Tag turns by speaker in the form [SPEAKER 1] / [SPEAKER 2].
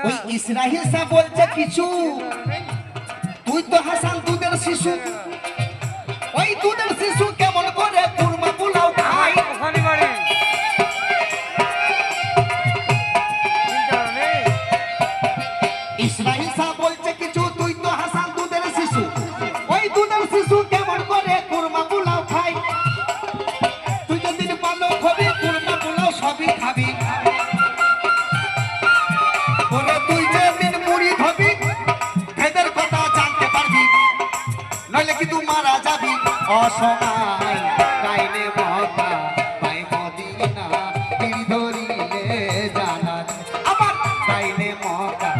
[SPEAKER 1] ওই ইসরাইল সাহেব বলছে কিছু, তুই তো হাসান দুধের শিশু, ওই দুধের শিশু কেমন করে কুরমা পোলাও খায়। ইসরাইল সাহেব বলছে কিছু, তুই তো হাসান দুধের শিশু, ওই দুধের শিশু কেমন করে কুরমা পোলাও খায়। তুই যদি পালক হবে কুরমা পোলাও সবই খাবি, ওরে তুই যেদিন মুড়ি ধবি এদের কথা জানতে পারবি, নইলে কিন্তু মারা যাবি অসময়। গাইলে মহকা পাই মদিনা বিড়ি ধরিলে জানা, আবার গাইলে মহকা